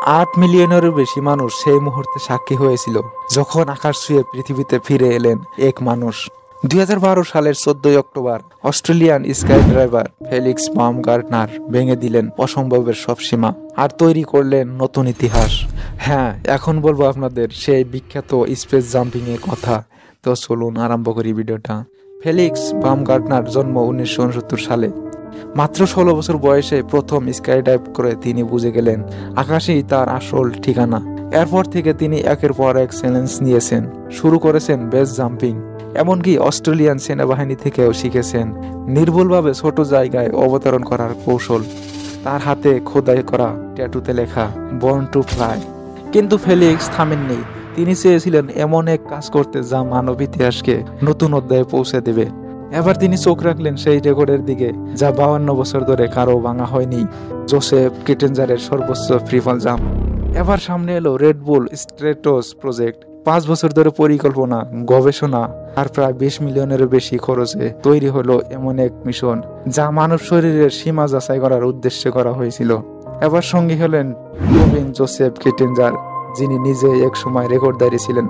8 মিলিয়নেরও বেশি মানুষ সেই মুহূর্তে সাক্ষী হয়েছিল যখন আকাশ ছুঁয়ে পৃথিবীতে ফিরে এলেন এক মানুষ। 2012 সালের 14 October Australian sky driver Felix Baumgartner ভেঙে দিলেন অসম্ভবের সব সীমা আর তৈরি করলেন নতুন ইতিহাস। হ্যাঁ, এখন বলবো আপনাদের সেই বিখ্যাত স্পেস জাম্পিং এর কথা। তো চলুন আরম্ভ করি ভিডিওটা। ফেলিক্স বামগার্টনার জন্ম 1969 সালে। মাত্র 16 বছর বয়সে প্রথম স্কাই ডাইভ করে তিনি বুঝে গেলেন আকাশেই তার আসল ঠিকানা। এরপর থেকে তিনি একের পর এক চ্যালেঞ্জ নিয়েছেন, শুরু করেছেন বেস জাম্পিং, এমনকি অস্ট্রেলিয়ান সেনাবাহিনী থেকেও শিখেছেন নির্ভুলভাবে ছোট জায়গায় অবতরণ করার কৌশল। তার হাতে খোদাই করা ট্যাটুতে লেখা বর্ন টু ফ্লাই। কিন্তু ফেলিক্স থামেননি। তিনি চেয়েছিলেন এমন এক কাজ করতে যা মানব ইতিহাসকে নতুন অধ্যায়ে পৌঁছে দেবে। এবার তিনি চোখ রাখলেন সেই রেকর্ডের দিকে যা 52 বছর ধরে কারো ভাঙা হয়নি, জোসেফ কিটেঞ্জারের সর্বোচ্চ ফ্রিফল জাম্প। এবার সামনে এলো রেড বুল স্ট্রেটোস প্রজেক্ট। 5 বছর ধরে পরিকল্পনা, গবেষণা আর প্রায় 20 মিলিয়নেরও বেশি খরচে তৈরি হলো এমন এক মিশন যা মানব শরীরের সীমা যাচাই করার উদ্দেশ্যে করা হয়েছিল। এবার সঙ্গী হলেন প্রবীণ জোসেফ কিটেঞ্জার, যিনি নিজে এক সময় রেকর্ডধারী ছিলেন।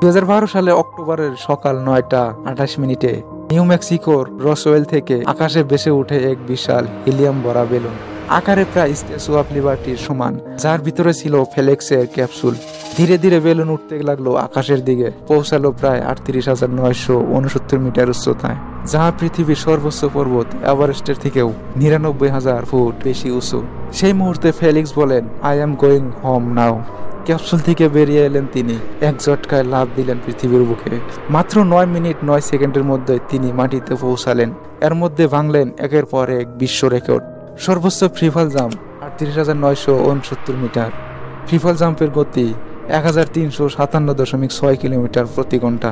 2012 সালে অক্টোবরের সকাল 9:28 নিউ মেক্সিকোর রসওয়েল থেকে আকাশে ভেসে উঠে এক বিশাল হিলিয়াম ভরা বেলুন, আকারে প্রায় স্ট্যাচু অফ লিবার্টির সমান, যার ভিতরে ছিল ফেলিক্সের ক্যাপসুল। ধীরে ধীরে বেলুন উঠতে লাগলো আকাশের দিকে, পৌঁছালো প্রায় 38,969 মিটার উচ্চতায়, যা পৃথিবীর সর্বোচ্চ পর্বত এভারেস্টের থেকেও 99,000 ফুট বেশি উঁচু। সেই মুহূর্তে ফেলিক্স বলেন, I am going home now. Capsule থেকে বেরিয়ে এলেন তিনি, এক ঝটকায় লাফ দিলেন পৃথিবীর বুকে। মাত্র 9 মিনিট 9 সেকেন্ডের মধ্যে তিনি মাটিতে পৌঁছালেন। এর মধ্যে ভাঙলেন একের পর এক বিশ্ব রেকর্ড। সর্বোচ্চ ফ্রিফল জাম্প 38,969 মিটার। ফ্রিফল জাম্পের গতি 1357.6 কিলোমিটার প্রতি ঘন্টা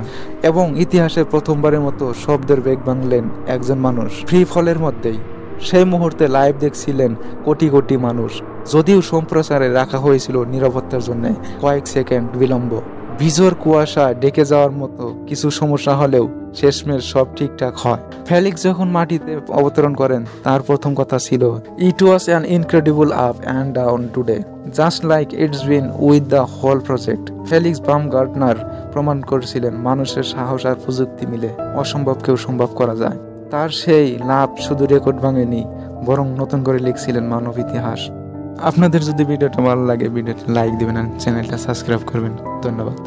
এবং ইতিহাসে প্রথমবারের মতো শব্দের বেগ ভাঙলেন একজন মানুষ ফ্রি ফলের মধ্যেই। সেই মুহূর্তে লাইভ দেখছিলেন কোটি কোটি মানুষ, যদিও সম্প্রচারে রাখা হয়েছিল নিরাপত্তার জন্য কয়েক সেকেন্ড বিলম্ব। ভিজুয়ার কুয়াশা ডেকে যাওয়ার মতো কিছু সমস্যা হলেও শেষমেশ সব ঠিকঠাক হয়। ফেলিক্স যখন মাটিতে অবতরণ করেন তার প্রথম কথা ছিল, it was an incredible up and down today, just like it's been with the whole project. Felix Baumgartner প্রমাণ করেছিলেন মানুষের সাহস আর প্রযুক্তি মিলে অসম্ভবকেও সম্ভব করা যায়। তার সেই লাভ শুধু রেকর্ড ভাঙেনি, বরং নতুন করে লিখছিলেন মানব ইতিহাস। আপনাদের যদি ভিডিওটা ভালো লাগে ভিডিওটা লাইক দিবেন আর চ্যানেলটা সাবস্ক্রাইব করবেন। ধন্যবাদ।